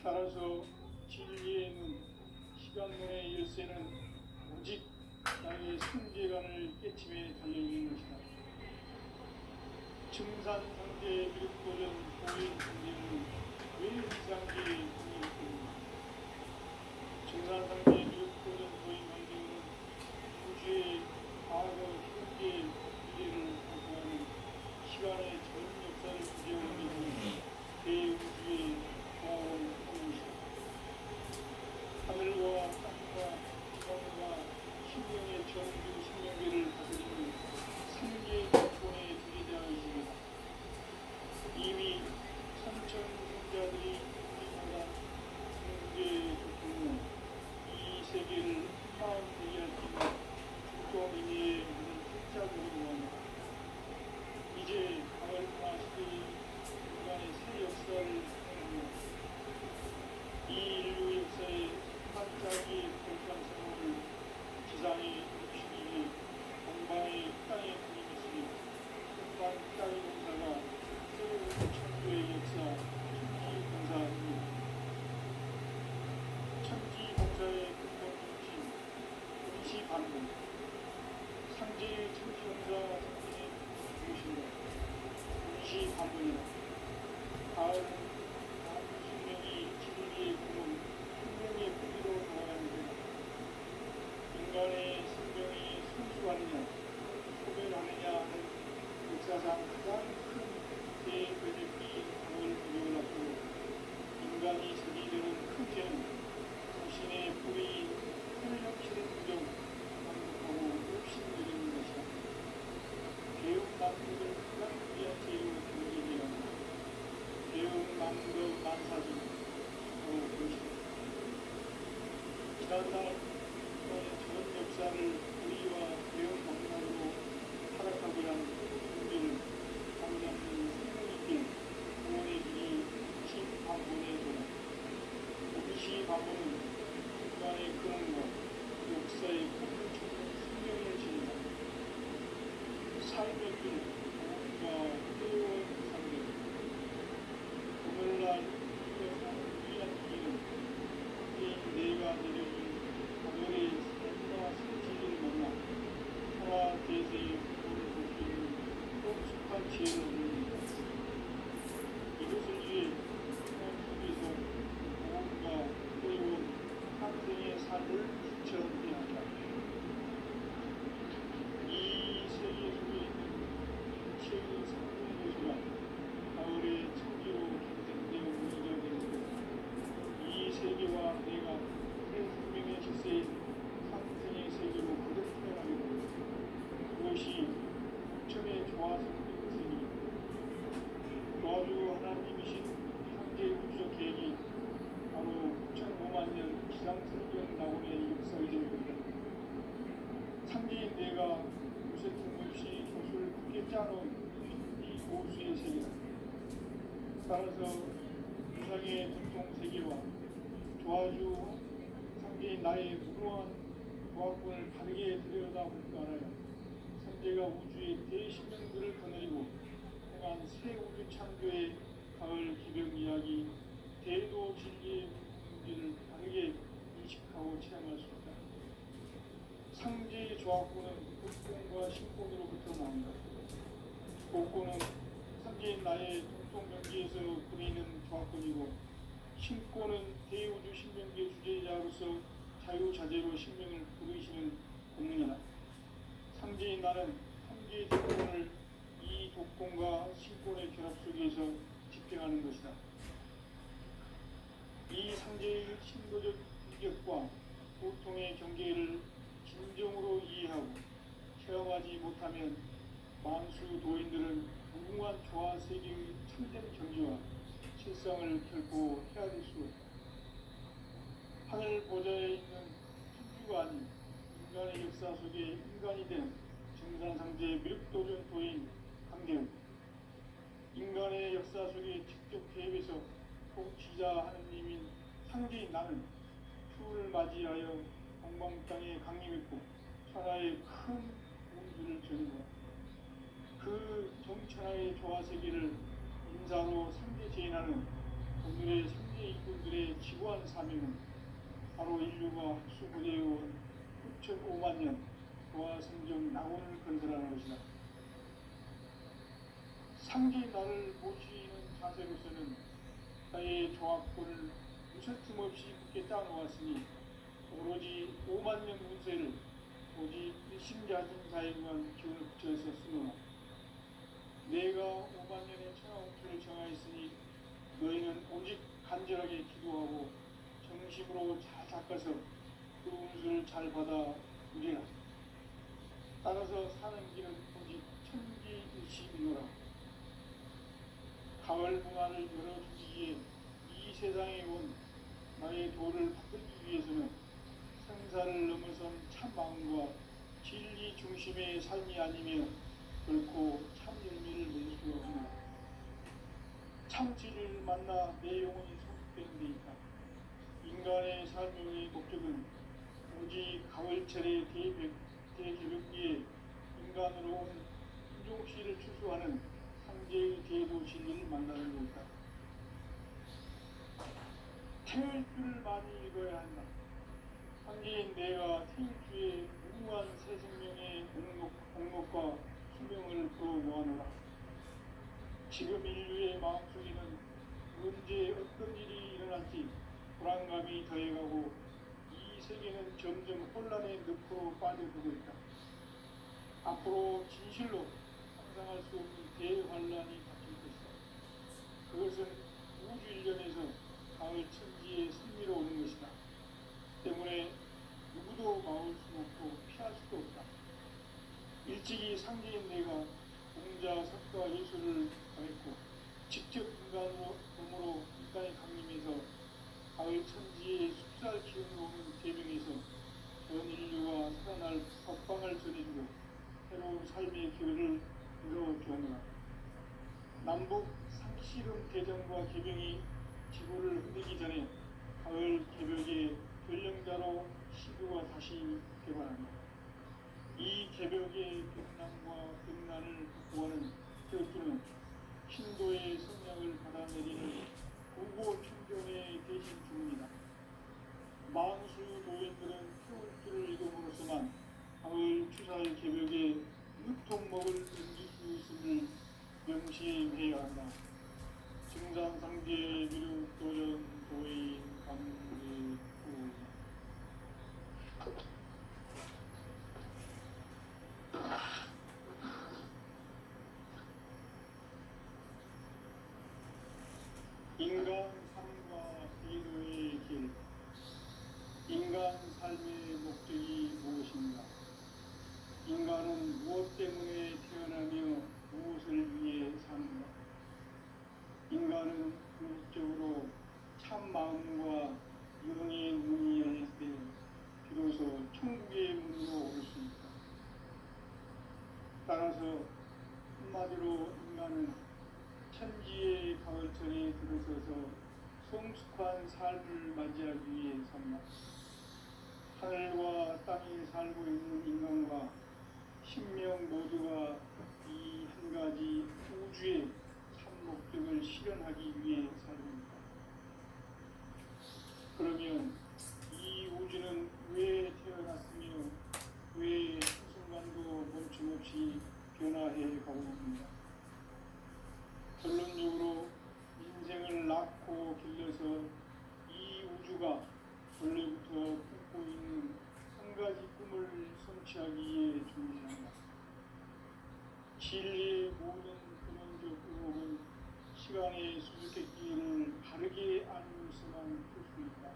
따라서 진리의 눈, 시간문의 열쇠는 오직 나의 성재관을 깨침에 달려있는 것이다. 증산상제의 미륵도전 보인 상제는 왜 이상계의 공이었습니까? 증산상제의 미륵도전 보인 상제는 우주의 과거, 현재, 미래를 관통하는 시간의 전 역사를 구제하는 대우주의 과거를 하는 것이다. 하늘과 땅과 지상과 신명의 정규 신명계를 다스리는 삼계의 정권의 주제자이십니다. 이미 천천승자들이 우리나라 중계의 조건은 이 세계를 희망되게 할 수 있는 국정인의 문을 빗자루로 합니다. 이제 가을마 시대의 인간의 새 역사를 행합니다. 이 인류 역사의 반짝이 별감성을 지상의 육신이 동방의 땅에 그림했으니 동방 땅의 공사가 새로운 천주의 역사 천지공사입니다. 천지공사의 근본 중심 임시반공 상제의 천지공사 상징의 무엇인가? 임시반공이다. 가을은 생명이 진리의 구름, 생명의 뿌리로 돌아가는데 인간의 생명이 순수하느냐, 소멸하느냐 하는 역사상 가장 큰 대변혁이 강을 부여를 앞두고 인간이 저지르는 큰 죄는 자신의 뿌리인 혈육실의 부정, 반복하고 욕심들이는 것이다. 개혁남북을 가장 위한 죄로 경계되어 합니다. 개혁남북 만사지 지난날 전 역사를 우리와 대응 방향으로 타락하게 한 문제를 바로잡는 생명있게 구원해주니 임시반본의 도라. 임시반본은 인간의 근원과 역사의 꿈을 찾는 생명을 지닌다. 삶의 길, 구원과 회원 상대 오늘날 우리가 위한 길은 내가 내려준 하늘의 삶과 성질을 만나 하나 대세의 구원을 볼 수 있는 엄숙한 지혜를 얻습니다. 이것을 위해 인간 속에서 구원과 회원, 탄생의 삶을 실천해야 한다. 이 세계 속에 있는 일체의 생명의 요소가 가을의 천지로 경생되어 무너져있는데 이 세계와 내가 새 생명의 질서인 상생의 세계로 그대로 태어나게 됩니다. 그것이 부처의 조화성된 것이니 도와주 하나님이신 상계 우주적 계획이 바로 9,5만 년 기상성경 낙원의 역사의정입니다. 상계인 내가 요새 틈없이 조수를 크게 짜놓은 이 고수의 세계다. 따라서 유상의 전통 세계와 도와주 상계인 나의 무모한 도학권을 바르게 들여다볼 줄 알아요. 상계가 우주의 대신명들을 거느리고 행한 새 우주 창조의 가을 기병 이야기, 대도 진리의 문제를 바르게 인식하고 체험할 수 있다. 상제의 조합권은 복권과 신권으로부터 나온다. 복권은 상제인 나의 동통명기에서 보이는 조합권이고 신권은 대우주 신명계 주제자로서 자유자재로 신명을 부르시는 권능이다. 상제인 나는 상제의 조건을 이 독권과 신권의 결합 속에서 집행하는 것이다. 이 상제의 신도적 인격과 보통의 경계를 진정으로 이해하고 체험하지 못하면 만수 도인들은 무궁한 조화 세계의 참된 경지와 실상을 결코 헤아릴 수 없다. 하늘 보좌에 있는 천주가 아닌 인간의 역사 속에 인간이 된 증산상제 미륵도전 도인 강대우, 인간의 역사 속에 직접 개입해서 통치자 하느님인 상제인 나는 추을 맞이하여 동방 땅에 강림했고 천하의 큰 우주를 전거하고 그 정천하의 조화 세계를 인사로 상대 제인하는 오늘의 생계 일꾼들의 지구한 사명은 바로 인류가 학수고대해온 9,5만 년 부하 성경 낙원을 건설하는 것이다. 상계 나를 모시는 자세로서는 나의 조합권을 무설품 없이 굳게 짜놓았으니 오로지 5만 년 운세를 오직 일심자진 자에게만 기운을 붙여서 쓰노라. 내가 5만 년의 천하운수를 정하였으니 너희는 오직 간절하게 기도하고 정식으로 잘 닦아서 그 운수를 잘 받아 누리라. 따라서 사는 길은 오직 천지일심이노라. 가을 문화를 열어주기 위해 이 세상에 온 나의 도를 받들기 위해서는 생사를 넘어선 참 마음과 진리 중심의 삶이 아니면 결코 참 열매를 낼 수가 없습니다. 참 진리를 만나 내 영혼이 소속되는 데 있다. 인간의 삶의 목적은 오직 가을철의 대개벽기에 인간으로 온 인종씨를 추수하는 상제의 대도 진리를 만나는 데 있다. 태울 줄을 많이 읽어야 한다. 상제인 내가 태울 주의 무궁한 새 생명의 목록과 수명을 풀어 모아놓으라. 지금 인류의 마음속에는 언제 어떤 일이 일어날지 불안감이 더해가고 이 세계는 점점 혼란의 늪으로 빠져들고 있다. 앞으로 진실로 상상할 수 없는 대환란이 닥칠 것이다. 그것은 우주 일련에서 가을 천지의 승리로 오는 것이다. 때문에 누구도 막을 수 없고 피할 수도 없다. 일찍이 상제인 내가 공자, 석가, 예술을 가했고 직접 인간으로 몸으로 인간의 강림에서 가을 천지의 숲살 기운으로 오는 대명에서 전 인류가 살아날 법방을 전해주고 새로운 삶의 기회를 열어주었노라. 남북 상씨름 대전과 개병이 지구를 흔들기 전에 가을 개벽의 결령자로 시구가 다시 개발합니다. 이 개벽의 벽난과 벽난을 극복하는 혈주는 신도의 성령을 받아내리는 구고 충전의 대신 중입니다. 만수 노인들은 태울줄을 읽음으로써만 가을 추살 개벽에 유통 먹을 던질 수 있음을 명시해야 한다. 증산상제 미륵 도전 도인 강대구 인간 삶과 인류의 길. 인간 삶의 목적이 무엇인가? 인간은 무엇 때문에 태어나며 무엇을 위해 사는가? 인간은 궁극적으로 참 마음과 영의 문이 열릴 때 비로소 천국의 문으로 올 수 있다. 따라서 한마디로 인간은 천지의 가을철에 들어서서 성숙한 삶을 맞이하기 위해 산다. 하늘과 땅에 살고 있는 인간과 신명 모두가 이 한 가지 우주의 참 목적을 실현하기 위해 살고 있다. 그러면 이 우주는 왜 태어났으며 왜 한순간도 멈춤없이 변화해 가고 있는가? 결론적으로 인생을 낳고 길러서 이 우주가 원래부터 품고 있는 한 가지 꿈을 성취하기 위해 준비한다. 진리의 모든 근원적 의혹은 시간의 수수께끼를 바르게 알면서만 풀 수 있다.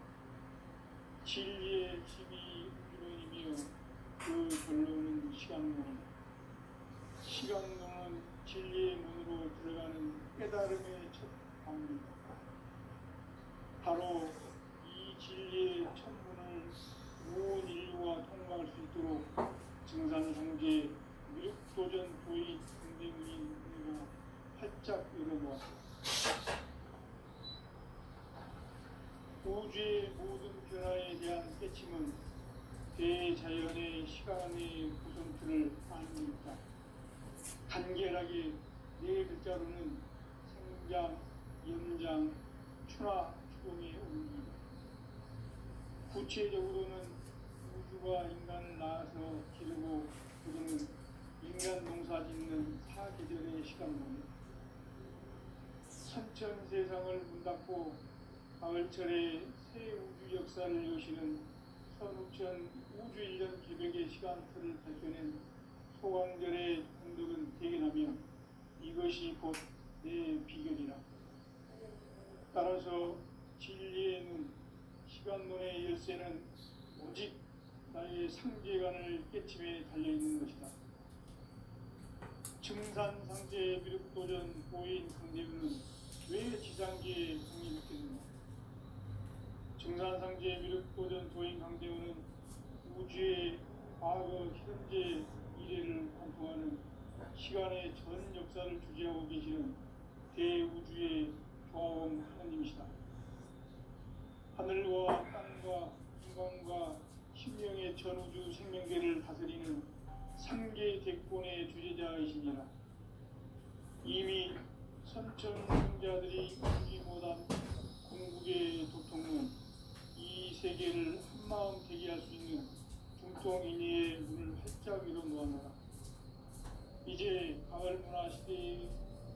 진리의 힘이 우주론이며 그 결론은 시간론이다. 시간론은 진리의 문으로 들어가는 깨달음의 첫 방문이다. 바로 이 진리의 첫 문을 온 인류가 통과할 수 있도록 증산상제 미륵도전 도의 등대문인 내가 활짝 열어놓았다. 우주의 모든 변화에 대한 깨침은 대자연의 시간의 구성틀을 알고 있다. 간결하게 네 글자로는 생장, 연장, 천하 추동의 온기. 구체적으로는 우주가 인간을 낳아서 기르고 부르는 인간 농사 짓는 사계절의 시간입니다. 천천 세상을 문닫고 가을철에 새 우주 역사를 여시는 선우천 우주 1년 개벽의 시간표를 발표낸 소강절의 공덕은 대견하며 이것이 곧 내 비결이라. 따라서 진리의 눈, 시간론의 열쇠는 오직 나의 상제관을 깨침에 달려있는 것이다. 증산상제 미륵도전 보인 강대우는 왜 지상계에 공이 느꼈는가? 증산상제 미륵도전 도인 강대우는 우주의 과거, 현재, 미래를 관통하는 시간의 전 역사를 주재하고 계시는 대우주의 조화원 하나님이시다. 하늘과 땅과 인간과 신명의 전우주 생명계를 다스리는 상계 대권의 주제자이시니라. 이미 선천성자들이 이루지 못한 궁극의 도통은 이 세계를 한마음 되게 할 수 있는 중통인의의 문을 활짝 열어 놓았노라. 이제 가을 문화 시대의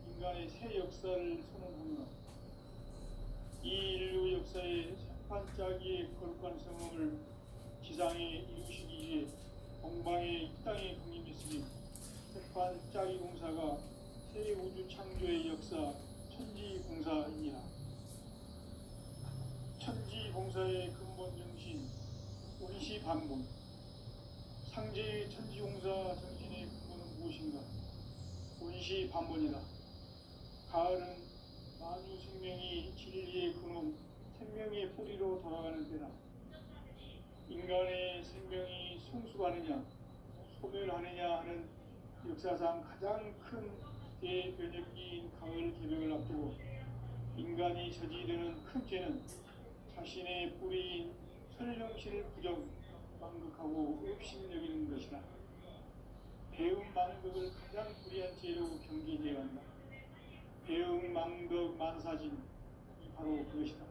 인간의 새 역사를 선언하노라. 이 인류 역사의 새판짜기의 거룩한 성음을 지상에 이루시기 위해 동방의 이 땅에 공임했으니 새판짜기 공사가 새 우주 창조의 역사 천지공사이니라. 천지공사의 근본 정신 원시 반본. 상제의 천지공사 정신의 근본은 무엇인가? 원시 반본이다. 가을은 만유 생명이 진리의 근원, 생명의 뿌리로 돌아가는 때다. 인간의 생명이 성숙하느냐, 소멸하느냐 하는 역사상 가장 큰 대변혁기인 가을 개벽을 앞두고 인간이 저지르는 큰 죄는 자신의 뿌리인 설령실 부정, 망극하고 업신여기는 것이다. 배음 망극을 가장 불의한 죄로 경계되어야 한다. 배음 망극 만사진이 바로 그것이다.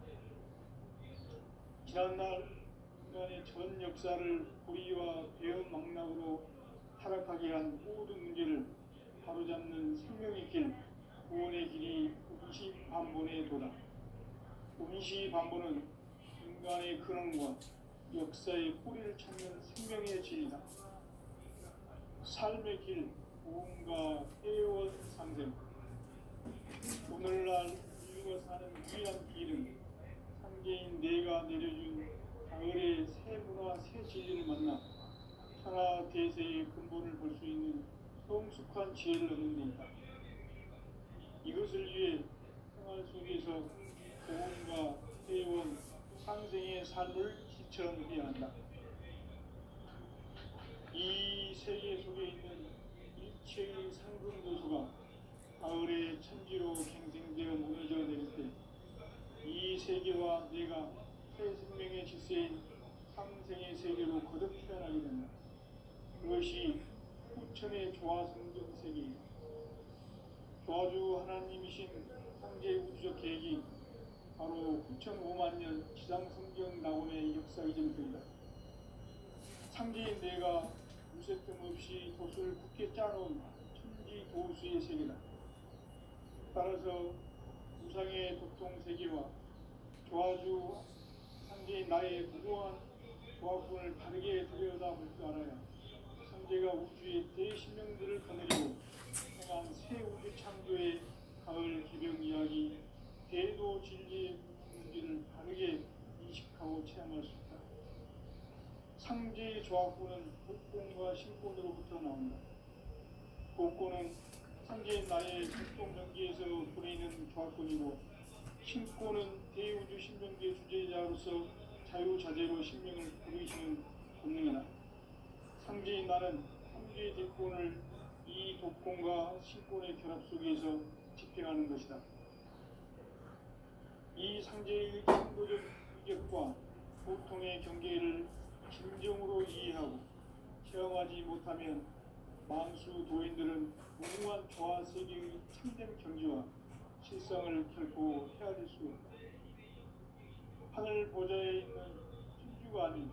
지난날 인간의 전 역사를 불의와 배음 망락으로 타락하게 한 모든 문제를 바로잡는 생명의 길, 구원의 길이 운시반본의 도다. 운시반본은 인간의 근원과 역사의 뿌리를 찾는 생명의 진리다. 삶의 길, 무언가 회원 상생. 오늘날 인류가 사는 유일한 길은 상제인 내가 내려준 가을의 새 문화, 새 진리를 만나 천하 대세의 근본을 볼 수 있는 성숙한 지혜를 얻는 데 있다. 이것을 위해 생활 속에서 고원과 회원, 상생의 삶을 실천해야 한다. 이 세계 속에 있는 일체의 상근도수가 가을의 천지로 갱생되어 무너져 내릴 때 이 세계와 내가 새 생명의 질서인 상생의 세계로 거듭 태어나게 된다. 그것이 후천의 조화성경 세계이다. 조화주 하나님이신 상제 우주적 계획이 바로 9,500,000년 지상성경 낙원의 역사 이전부터이다. 상제인 내가 무색뜸 없이 돛을 굳게 짜놓은 천지도수의 세계다. 따라서 우상의 도통 세계와 조화주 상제인 나의 무고한 조화권을 바르게 들여다볼 줄 알아야 상제가 우주의 대신명들을 거느리고 행한 새 우주 창조의 가을 개벽 이야기, 대도 진리의 문제를 바르게 인식하고 체험할 수 있다. 상제의 조화권은 복권과 신권으로부터 나온다. 복권은 상제인 나의 극동전기에서 보내는 조화권이고, 신권은 대우주 신명계 주제자로서 자유자재로 신명을 부르시는 본능이다. 상제인 나는 삼계의 대권을 이 독권과 신권의 결합 속에서 집행하는 것이다. 이 상제의 신도적 위격과 보통의 경계를 진정으로 이해하고 체험하지 못하면 만수 도인들은 무궁한 조화 세계의 참된 경지와 실상을 결코 헤아릴 수 없다. 하늘 보좌에 있는 천주가 아닌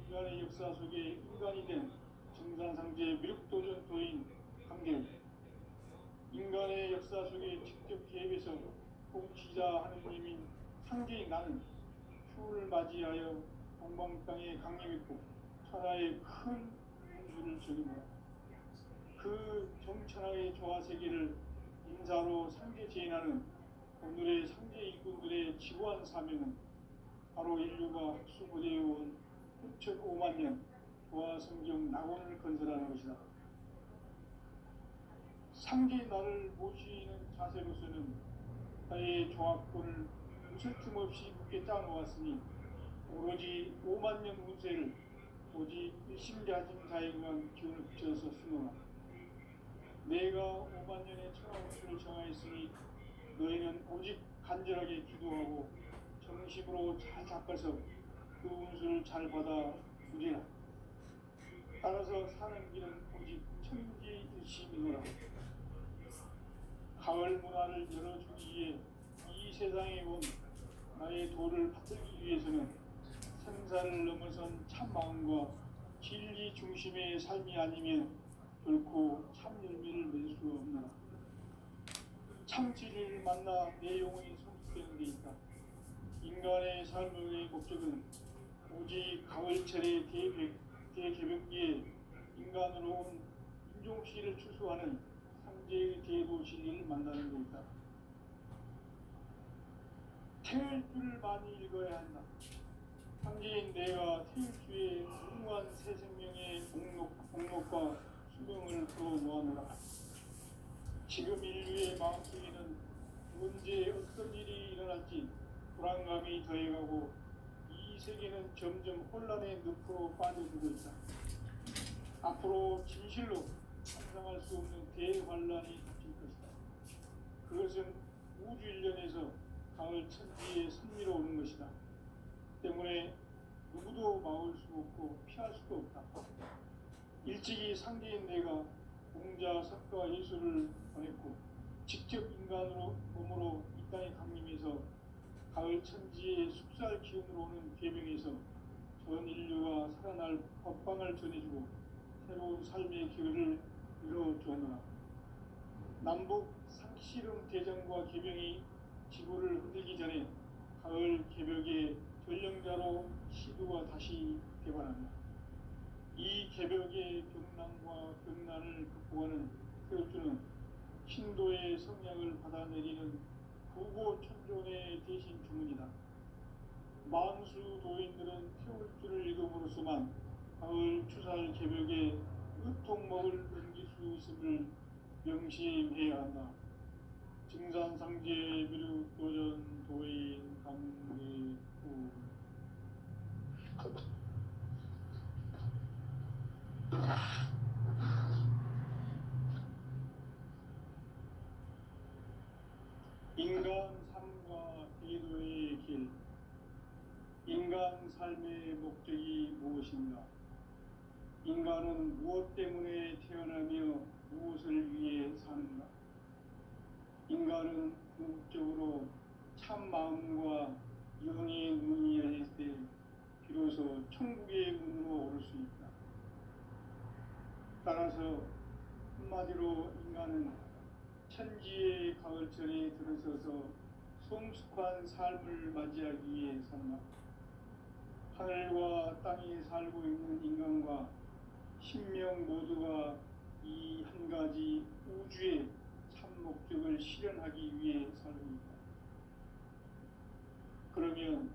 인간의 역사 속에 인간이 된 정산상제 미륵도전도인 강대우, 인간의 역사 속에 직접 개입해서 통치자 하느님인 상제인 나는 추운을 맞이하여 동방 땅에 강림했고 천하의 큰 운수를 적임하라. 그 정천하의 조화세계를 인사로 상제 제인하는 오늘의 상제 일꾼들의 지구한 사명은 바로 인류가 학수고대해온 9,5만 년 조화성경 낙원을 건설하는 것이다. 상제 나를 모시는 자세로서는 나의 조합권을 무슨 틈 없이 굳게 짜놓았으니 오로지 5만 년 운세를 오직 일심가진 자에게만 기운을 붙여서 쓰노라. 내가 5만 년의 천하 운수를 정하였으니 너희는 오직 간절하게 기도하고 정심으로 잘 닦아서 그 운수를 잘 받아 누리라. 따라서 사는 길은 오직 천지일심이노라. 가을 문화를 열어주기 위해 이 세상에 온 나의 도를 받들기 위해서는 생사를 넘어선 참 마음과 진리 중심의 삶이 아니면 결코 참 열매를 낼 수 없노라. 참 진리를 만나 내 영혼이 성숙되는 데 있다. 인간의 삶의 목적은 오직 가을철의 대개벽기에 인간으로 온 인종시를 추수하는 상제의 대도 진리를 만나는 데 있다. 태을 줄을 많이 읽어야 한다. 상제인 내가 태일주의 무궁한 새 생명의 목록과 수명을 풀어 놓아노라. 지금 인류의 마음속에는 언제 어떤 일이 일어날지 불안감이 더해가고 이 세계는 점점 혼란의 늪으로 빠져들고 있다. 앞으로 진실로 상상할 수 없는 대환란이 닥칠 것이다. 그것은 우주 일련에서 가을 천지에 선미로 오는 것이다. 때문에 누구도 막을 수 없고 피할 수도 없다. 일찍이 상제인 내가 공자, 석가, 예수를 보냈고 직접 인간으로 몸으로 이 땅에 강림해서 가을 천지의 숲살 기운으로 오는 계명에서 전 인류가 살아날 법방을 전해주고 새로운 삶의 기회를 이뤄주었노라. 남북 상씨름 대전과 계명이 지구를 흔들기 전에 가을 개벽의 전령자로 시두가 다시 개발한다. 이 개벽의 병난과 병난을 극복하는 태울주는 신도의 성량을 받아내리는 구고천존의 대신 주문이다. 만수 도인들은 태울주를 읽음으로써만 가을 추살 개벽의 의통목을 넘길 수 있음을 명심해야 한다. 증산상제 미륵도전 도인 강대우. 인간 삶과 기도의 길. 인간 삶의 목적이 무엇인가? 인간은 무엇 때문에 태어나며 무엇을 위해 사는가? 인간은 궁극적으로 참 마음과 영의 문이 열릴 때 비로소 천국의 문으로 오를 수 있다. 따라서 한마디로 인간은 천지의 가을철에 들어서서 성숙한 삶을 맞이하기 위해 산다. 하늘과 땅에 살고 있는 인간과 신명 모두가 이 한 가지 우주의 참 목적을 실현하기 위해 살고 있다. 그러면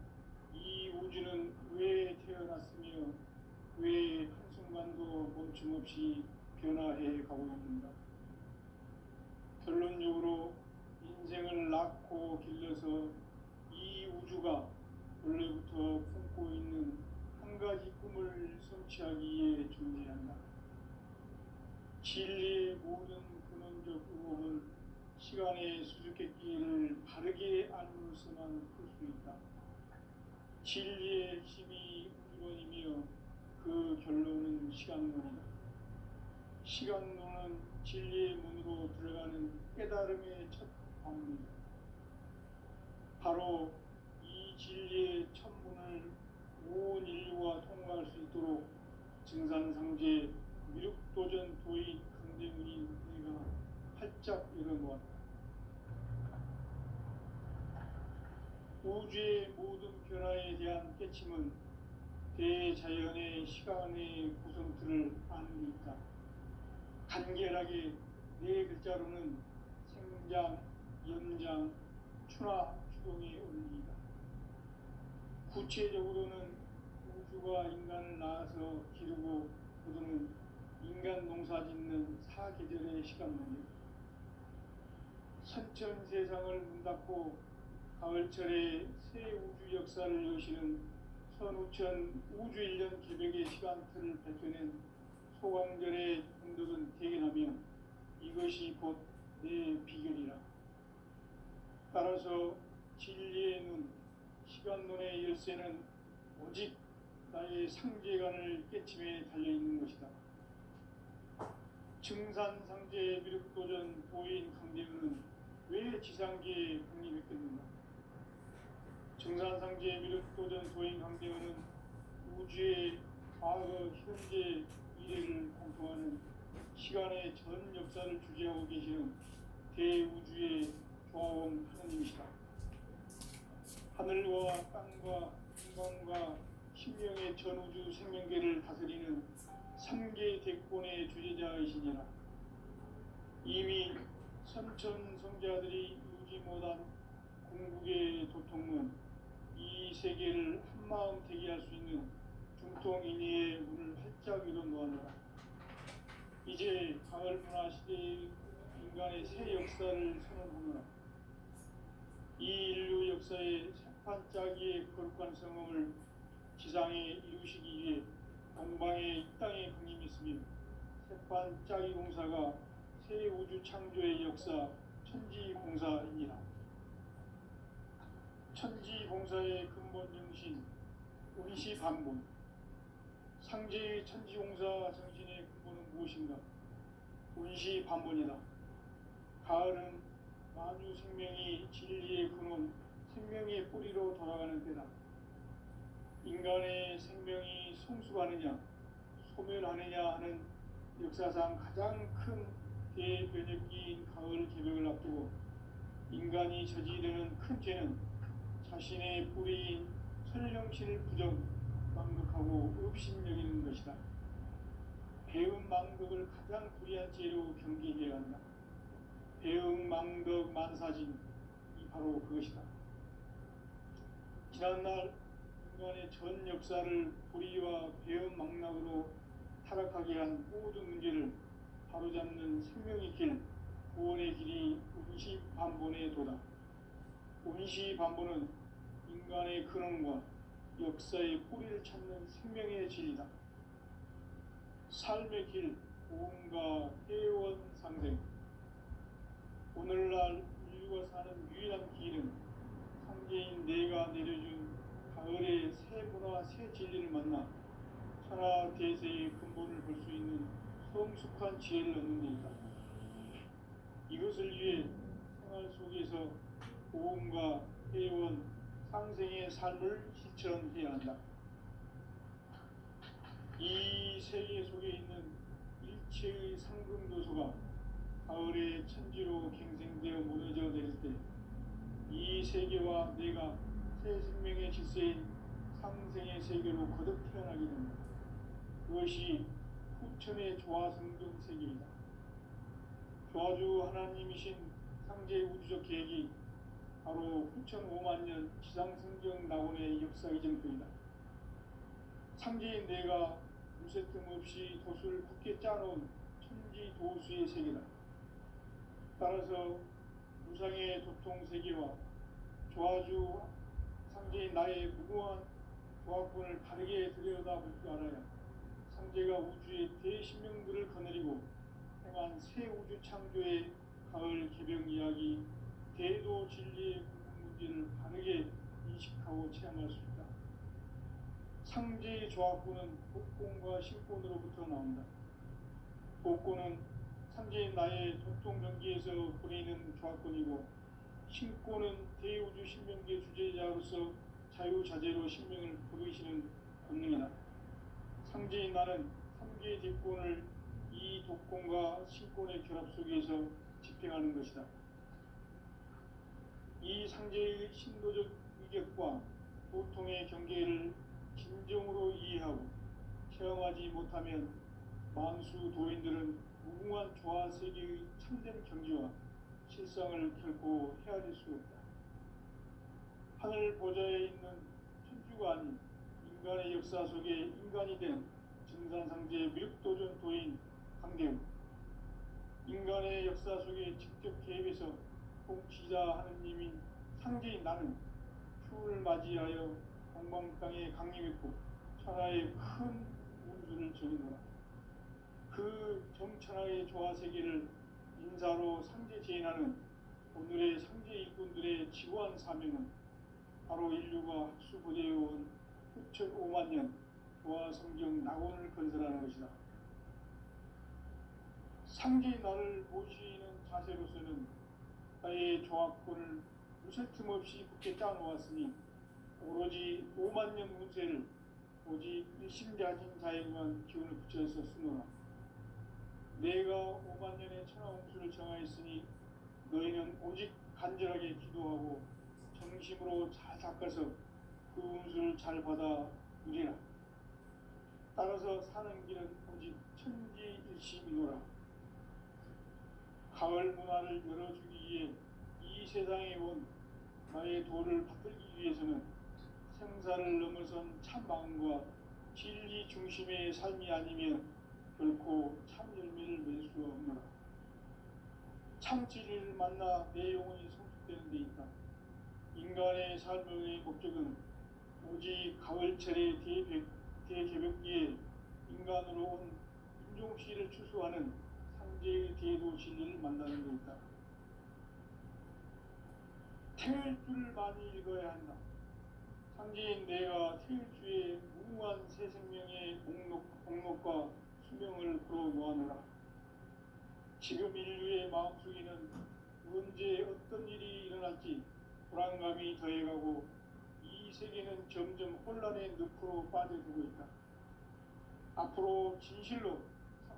이 우주는 왜 태어났으며 왜 한순간도 멈춤없이 변화해 가고 있는가? 결론적으로 인생을 낳고 길러서 이 우주가 원래부터 품고 있는 한 가지 꿈을 성취하기 위해 존재한다. 진리의 모든 근원적 의혹은 시간의 수수께끼를 바르게 알므로서만 풀 수 있다. 진리의 핵심이 우주론이며 그 결론은 시간론이다. 시간론은 진리의 문으로 들어가는 깨달음의 첫 방문이다. 바로 이 진리의 천문을 온 인류가 통과할 수 있도록 증산상제 미륵도전 도인 강대문이 내가 활짝 열어놓았다. 우주의 모든 변화에 대한 깨침은 대자연의 시간의 구성틀을 아느니까 간결하게 네 글자로는 생장, 연장, 추나 추동의 원리이다. 구체적으로는 우주가 인간을 낳아서 기르고 거두는 인간 농사 짓는 사계절의 시간론이다. 선천 세상을 문 닫고 가을철에 새 우주 역사를 여시는 선우천 우주 1년 개벽의 시간틀을 뱉어낸 소강절의 공덕은 대견하며 이것이 곧 내 비결이라. 따라서 진리의 눈, 시간론의 열쇠는 오직 나의 상제관을 깨침에 달려있는 것이다. 증산상제 미륵도전 도인 강대문은 왜 지상계에 국립했겠는가? 증산상제 미륵도전 도인 강대문은 우주의 과거, 현재, 미래를 공통하는 시간의 전 역사를 주재하고 계시는 대우주의 조화원 하느님이시다. 하늘과 땅과 인간과 신명의 전우주 생명계를 다스리는 삼계 대권의 주제자이시니라. 이미 선천 성자들이 이루지 못한 궁극의 도통은 이 세계를 한마음 되게 할 수 있는 중통인의의 문을 활짝 열어놓았노라. 이제 가을 문화 시대의 인간의 새 역사를 선언하노라. 이 인류 역사의 새판짜기의 거룩한 성공을 지상에 이루시기 위해 동방의 이 땅에 강림했으며 새판짜기 공사가 새 우주 창조의 역사 천지공사이니라. 천지공사의 근본 정신 운시반본. 상제의 천지공사 정신의 근본은 무엇인가? 운시반본이다. 가을은 만유 생명이 진리의 근원, 생명의 뿌리로 돌아가는 때다. 인간의 생명이 성숙하느냐, 소멸하느냐 하는 역사상 가장 큰 대변혁기인 가을 개벽을 앞두고 인간이 저지르는 큰 죄는 자신의 뿌리인 선령신을 망극하고 업신여기는 것이다. 배은망덕을 가장 불의한 죄로 경계해야 한다. 배은망덕 만사진이 바로 그것이다. 지난날 인간의 전 역사를 불의와 배은망락으로 타락하게 한 모든 문제를 바로잡는 생명의 길, 구원의 길이 운시반본의 도다. 운시반본은 인간의 근원과 역사의 뿌리를 찾는 생명의 진리다. 삶의 길, 고음과 회원 상생. 오늘날 인류가 사는 유일한 길은 상제인 내가 내려준 가을의 새 문화, 새 진리를 만나 천하 대세의 근본을 볼 수 있는 성숙한 지혜를 얻는 데이다. 이것을 위해 생활 속에서 고음과 회원, 상생의 삶을 실천해야 한다. 이 세계 속에 있는 일체의 상금도소가 가을의 천지로 갱생되어 무너져 내릴 때 이 세계와 내가 새 생명의 질서인 상생의 세계로 거듭 태어나게 됩니다. 그것이 후천의 조화성등 세계이다. 조화주 하나님이신 상제의 우주적 계획이 바로 후천 5만 년 지상성경 낙원의 역사 이정표이다. 상제인 내가 무쇠뜸 없이 도수를 굳게 짜놓은 천지 도수의 세계다. 따라서 무상의 도통 세계와 조화주 상제인 나의 무궁한 조화권을 바르게 들여다볼 줄 알아야 상제가 우주의 대신명들을 거느리고 행한 새 우주 창조의 가을 개벽 이야기, 대도 진리의 궁극 문제를 바르게 인식하고 체험할 수 있다. 상제의 조합구는 복권과 신권으로부터 나온다. 복권은 상제인 나의 도통 경기에서 보내는 조합권이고, 신권은 대우주 신명계 주제자로서 자유자재로 sinh命을 부르시는 권능이다. 상제인 나는 3개 뒷권을 이 독권과 신권의 결합 속에서 집행하는 것이다. 이 상제의 신도적 위격과 보통의 경계를 진정으로 이해하고 체험하지 못하면 만수 도인들은 무궁한 조화세계의 참된 경지와 실상을 결코 헤아릴 수 없다. 하늘 보좌에 있는 천주가 아닌 인간의 역사 속에 인간이 된 증산상제 미륵도전 도인 강대우, 인간의 역사 속에 직접 개입해서 통치자 하느님인 상제인 나는 휴를 맞이하여 동방땅에 강림했고 천하의 큰 운수를 전이노라. 그 정천하의 조화세계를 인사로 상제 제인하는 오늘의 상제 일꾼들의 지고한 사명은 바로 인류가 학수고대해온 후천 5만 년 조화성경 낙원을 건설하는 것이다. 상제의 나를 모시는 자세로서는 나의 조합권을 무쇠 틈 없이 굳게 짜놓았으니 오로지 5만 년 운세를 오직 일심가진 자에게만 기운을 붙여서 쓰노라. 내가 5만 년의 천하 운수를 정하였으니 너희는 오직 간절하게 기도하고 정심으로 잘 닦아서 그 운수를 잘 받아 누리라. 따라서 사는 길은 오직 천지일심이노라. 가을 문화를 열어주기 위해 이 세상에 온 나의 도를 받들기 위해서는 생사를 넘어선 참 마음과 진리 중심의 삶이 아니면 결코 참 열매를 맺을 수 없노라. 참 진리를 만나 내 영혼이 성숙되는 데 있다. 인간의 삶의 목적은 오직 가을철의 대개벽기에 인간으로 온 인종시를 추수하는 상제의 대도 진리를 만나는 데 있다. 태일 줄을 많이 읽어야 한다. 상제인 내가 태일주의 무궁한 새 생명의 목록과 수명을 풀어놓아노라. 지금 인류의 마음속에는 언제 어떤 일이 일어날지 불안감이 더해가고 이 세계는 점점 혼란의 늪으로 빠져들고 있다. 앞으로 진실로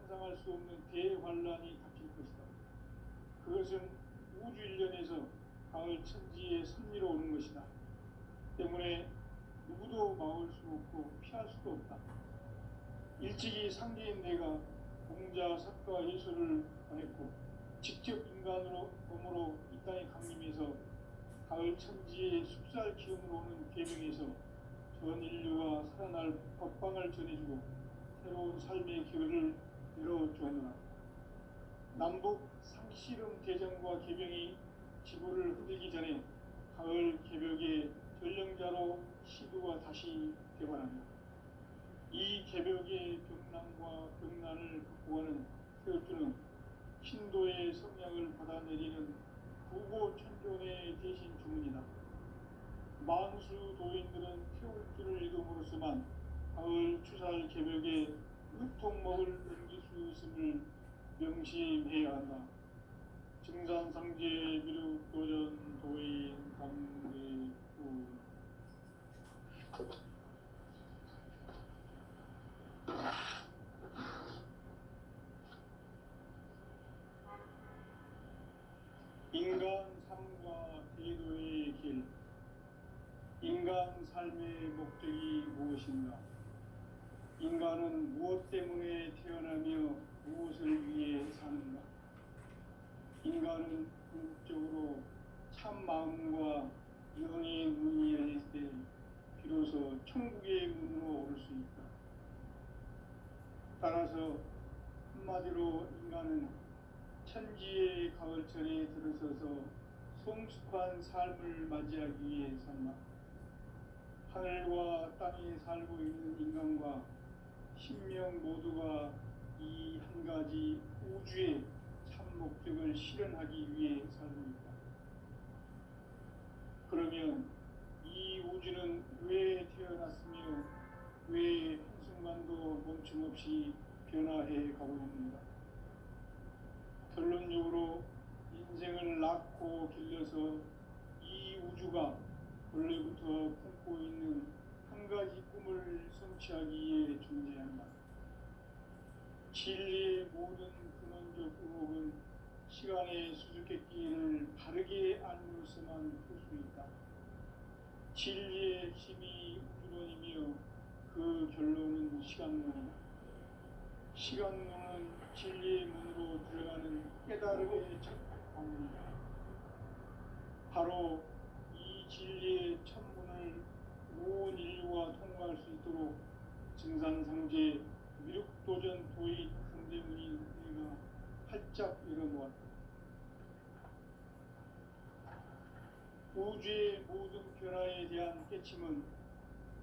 상상할 수 없는 대환란이 닥칠 것이다. 그것은 우주 일련에서 가을 천지의 섭리로 오는 것이다. 때문에 누구도 막을 수 없고 피할 수도 없다. 일찍이 상제인 내가 공자, 석가, 예수를 보냈고 직접 인간으로 몸으로 이 땅에 강림해서 가을 천지의 숲살 기운으로 오는 계명에서 전 인류가 살아날 법방을 전해주고 새로운 삶의 기회를 열어주었노라. 남북 상씨름 대전과 개병이 지구를 흔들기 전에 가을 개벽의 전령자로 시두가 다시 되관하며 이 개벽의 병난과 병난을 극복하는 태어주는 신도의 성량을 받아내리는 구고천존의 대신 주문이다. 만수 도인들은 태울주를 읽음으로써만 가을 추살 개벽에 의통목을 넘길 수 있음을 명심해야 한다. 증산상제 미륵도전 도인 강대우. 인간 삶과 대도의 길. 인간 삶의 목적이 무엇인가? 인간은 무엇 때문에 태어나며 무엇을 위해 사는가? 인간은 궁극적으로 참 마음과 영의 문이 열릴 때 비로소 천국의 문으로 오를 수 있다. 따라서 한마디로 인간은 천지의 가을철에 들어서서 성숙한 삶을 맞이하기 위해 산다. 하늘과 땅에 살고 있는 인간과 신명 모두가 이 한 가지 우주의 참 목적을 실현하기 위해 살고 있다. 그러면 이 우주는 왜 태어났으며 왜 한순간도 멈춤없이 변화해 가고 있는가? 결론적으로 인생을 낳고 길러서 이 우주가 원래부터 품고 있는 한 가지 꿈을 성취하기 위해 존재한다. 진리의 모든 근원적 의혹은 시간의 수수께끼를 바르게 알므로서만 풀 수 있다. 진리의 핵심이 우주론이며 그 결론은 시간론이다. 시간론은 진리의 문으로 들어가는 깨달음의 첫 방문이다. 바로 이 진리의 첫 문을 온 인류가 통과할 수 있도록 증산상제 미륵도전 도의 강대문인 내가 활짝 열어놓았다. 우주의 모든 변화에 대한 깨침은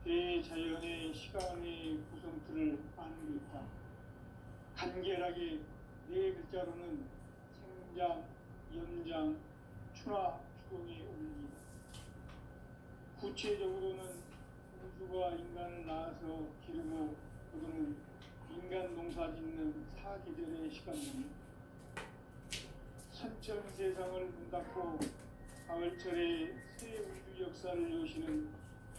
대자연의 시간의 구성틀을 아는 듯다. 간결하게 네 글자로는 생장, 연장, 추나 추동의 원리이다. 구체적으로는 우주가 인간을 낳아서 기르고 거두는 인간 농사 짓는 사계절의 시간입니다. 선천 세상을 문 닫고 가을철에 새 우주 역사를 여시는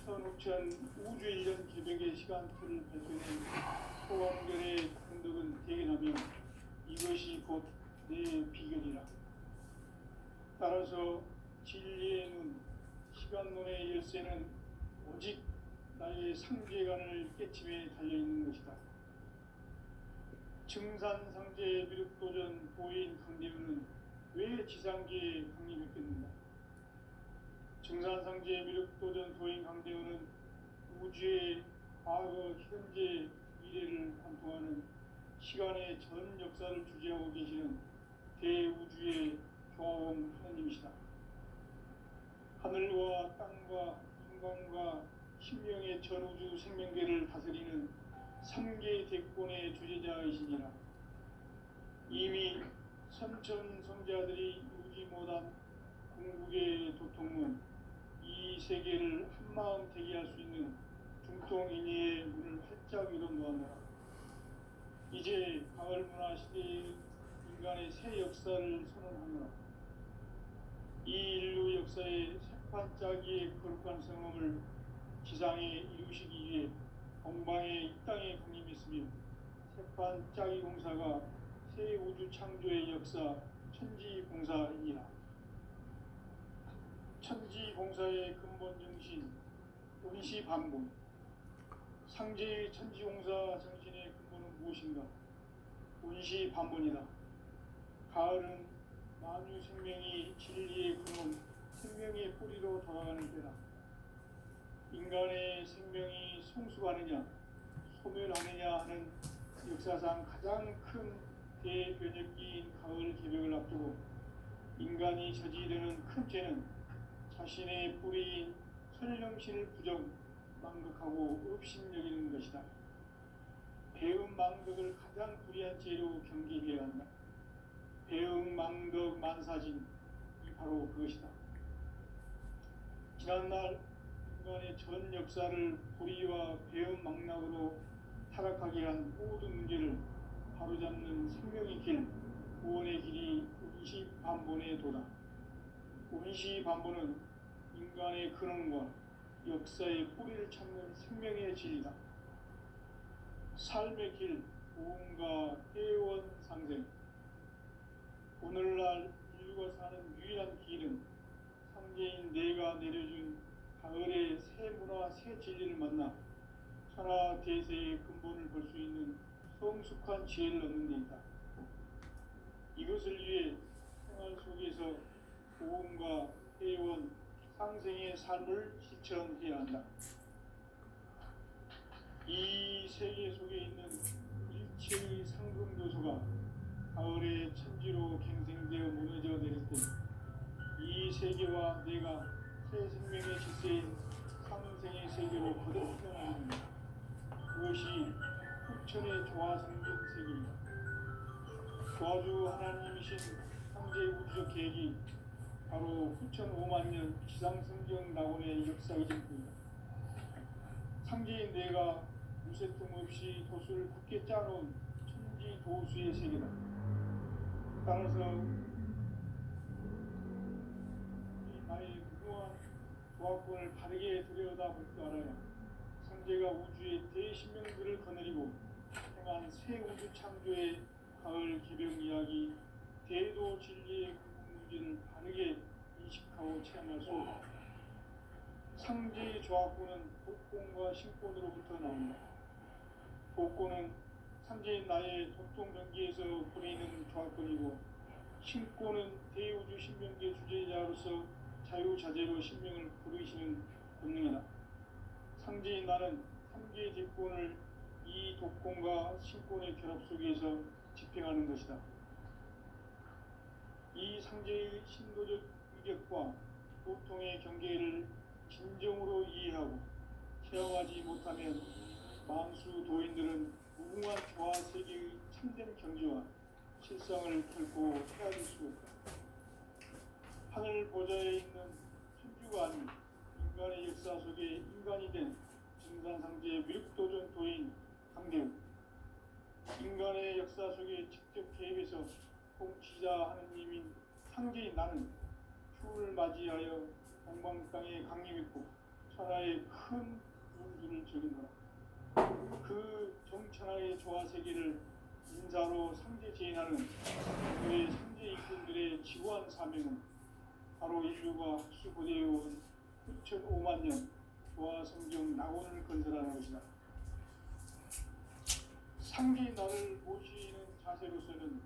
15,000 우주 1년 개벽의 시간틀을 발견해 소원결의 흔적은 대견하며 이것이 곧 내 비결이라. 따라서 진리의 눈, 시간론의 열쇠는 오직 나의 상계관을 깨침에 달려있는 것이다. 증산상제 미륵도전 보인 강대우는 왜 지상계에 강림했겠는가? 증산상제 미륵도전 도인 강대우는 우주의 과거, 현재, 미래를 관통하는 시간의 전 역사를 주재하고 계시는 대우주의 교황 하나님이시다. 하늘과 땅과 인간과 신명의 전우주 생명계를 다스리는 3개 대권의 주재자이시니라. 이미 선천성자들이 이루지 못한 궁극의 도통은 이 세계를 한마음 되게 할 수 있는 중통인의의 문을 활짝 열어놓았노라. 이제 가을 문화 시대의 인간의 새 역사를 선언하노라. 이 인류 역사의 새판짜기의 거룩한 성험을 지상에 이루시기 위해 동방의 이 땅에 강림했으며 새판짜기 공사가 새 우주 창조의 역사 천지공사이니라. 천지공사의 근본 정신 원시반본. 상제의 천지공사 정신의 근본은 무엇인가? 원시반본이다. 가을은 만유 생명이 진리의 근원, 생명의 뿌리로 돌아가는 때다. 인간의 생명이 성숙하느냐, 소멸하느냐 하는 역사상 가장 큰 대변혁기인 가을 개벽을 앞두고 인간이 저지르는 큰 죄는 자신의 뿌리인 설령신을 부정, 망극하고 업신여기는 것이다. 배음 망극을 가장 불의한 죄로 경계해야 한다. 배음 망극 만사진이 바로 그것이다. 지난날 인간의 전 역사를 불의와 배음 망락으로 타락하게 한 모든 문제를 바로잡는 생명의 길, 구원의 길이 원시반본의 도다. 원시반본은 인간의 근원과 역사의 뿌리를 찾는 생명의 진리다. 삶의 길, 보험과 회원 상생. 오늘날 인류가 사는 유일한 길은 상제인 내가 내려준 가을의 새 문화, 새 진리를 만나 천하 대세의 근본을 볼 수 있는 성숙한 지혜를 얻는 데 있다. 이것을 위해 생활 속에서 보험과 회원, 상생의 삶을 실천해야 한다. 이 세계 속에 있는 일체의 상금교수가 가을의 천지로 갱생되어 무너져 내릴 때 이 세계와 내가 새 생명의 질서인 상생의 세계로 거듭 태어나는 것입니다. 그것이 후천의 조화 생긴 세계입니다. 조화주 하나님이신 상제의 우주적 계획이 바로 후천 5만 년 지상성경 낙원의 역사의 전부입니다. 상제인 내가 무쇠뜸 없이 도수를 굳게 짜놓은 천지 도수의 세계다. 따라서 나의 무모한 조합권을 바르게 들여다볼 줄 알아야 상제가 우주의 대신명들을 거느리고 행한 새 우주 창조의 가을 개벽 이야기, 대도 진리의 궁극문제를 바르게 인식하고 체험할 수 없다. 상제의 조합권은 복권과 신권으로부터 나온다. 복권은 상제인 나의 독동병기에서 보내는 조합권이고, 신권은 대우주 신명계 주제자로서 자유자재로 신명을 부르시는 본능이다. 상제인 나는 삼계의 대권을 이 독권과 신권의 결합 속에서 집행하는 것이다. 이 상제의 신도적 위격과 보통의 경계를 진정으로 이해하고 체험하지 못하면 만수 도인들은 무궁한 조화 세계의 참된 경지와 실상을 결코 헤아릴 수 없다. 하늘 보좌에 있는 천주가 아닌 인간의 역사 속에 인간이 된 증산상제의 미륵도전 도인 강대우, 인간의 역사 속에 직접 개입해서 통치자 하느님인 상제인 나는 휴를 맞이하여 동방 땅에 강림했고 천하의 큰 운수를 적인노라. 그 정천하의 조화세계를 인사로 상제 제인하는 그의 상제 일꾼들의 지구한 사명은 바로 인류가 흡수고대해온 9,500만 년 조화성경 낙원을 건설하는 것이다. 상제인 나를 모시는 자세로서는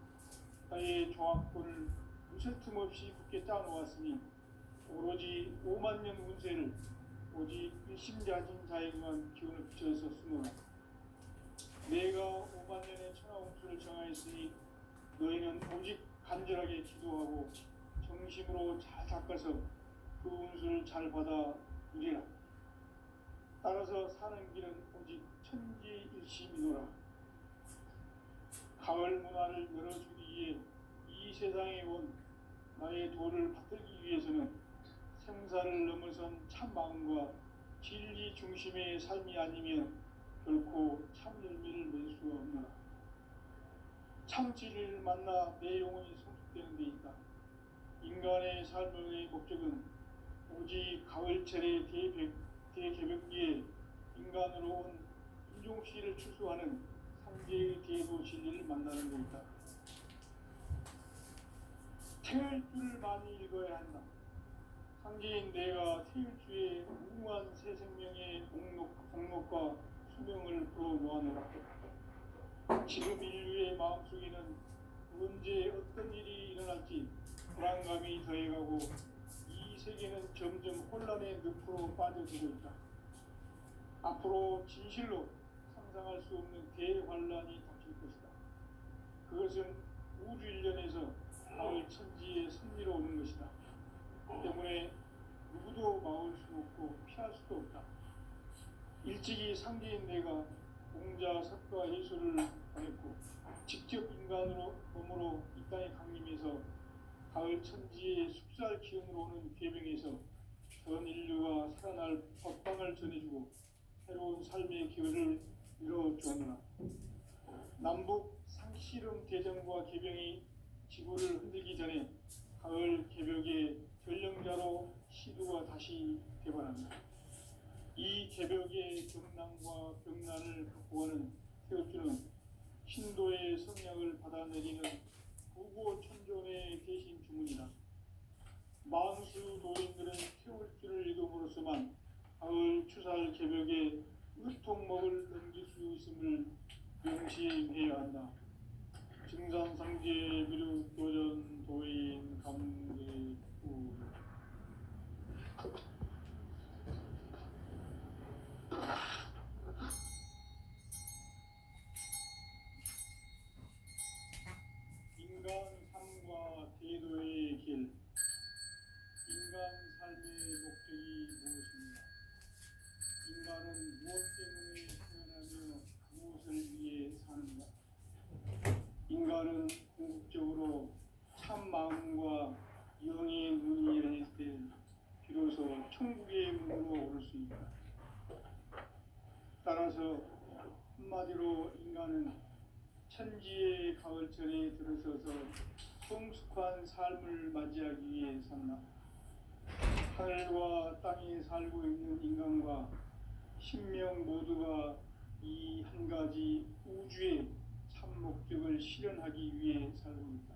나의 조합권을 무슨 틈 없이 굳게 짜놓았으니 오로지 5만 년 운세를 오직 일심자진 자에게만 기운을 붙여서 쓰노라. 내가 5만 년의 천하 운수를 정하였으니 너희는 오직 간절하게 기도하고 정심으로 잘 닦아서 그 운수를 잘 받아 누리라. 따라서 사는 길은 오직 천지일심이노라. 가을 문화를 열어주기 위해 이 세상에 온 나의 도를 받들기 위해서는 생사를 넘어선 참 마음과 진리 중심의 삶이 아니면 결코 참 열매를 맺을 수가 없노라. 참 진리를 만나 내 영혼이 성숙되는 데 있다. 인간의 삶의 목적은 오직 가을철의 대개벽기에 인간으로 온 인종시를 추수하는 상제의 대도 진리를 만나는 데 있다. 태일주를 많이 읽어야 한다. 상제인 내가 태일주의 무궁한 새 생명의 목록과 수명을 풀어놓아노라. 지금 인류의 마음속에는 언제 어떤 일이 일어날지 불안감이 더해가고 이 세계는 점점 혼란의 늪으로 빠져들고 있다. 앞으로 진실로 상상할 수 없는 대환란이 닥칠 것이다. 그것은 우주 일련에서 가을 천지의 승리로 오는 것이다. 때문에 누구도 막을 수 없고 피할 수도 없다. 일찍이 상제인 내가 공자 석가 예수를 보냈고 직접 인간으로 몸으로 이 땅에 강림해서 가을 천지의 숲살 기운으로 오는 괴병에서 전 인류가 살아날 법방을 전해주고 새로운 삶의 기회를 이뤄주었노라. 남북 상씨름 대전과 개병이 지구를 흔들기 전에 가을 개벽의 전령자로 시두가 다시 개발한다. 이 개벽의 경난과 병난을 극복하는 태어주는 신도의 성령을 받아내리는 구고천존의 대신 주문이다. 만수 도인들은 태울주를 읽음으로써만 가을 추살 개벽의 의통목을 넘길 수 있음을 명심해야 한다. 증산상제 미륵도전 도인 감대구 인간 삶과 대도의 길. 인간 삶의 목적이 무엇입니까? 인간은 무엇 때문에 태어나며 무엇을 위해 사는가? 인간은 궁극적으로 참 마음과 영의 눈이 열릴 때 비로소 천국의 문으로 오를 수 있다. 따라서 한마디로 인간은 천지의 가을철에 들어서서 성숙한 삶을 맞이하기 위해 산다. 하늘과 땅에 살고 있는 인간과 신명 모두가 이 한 가지 우주의 참 목적을 실현하기 위해 살고 있다.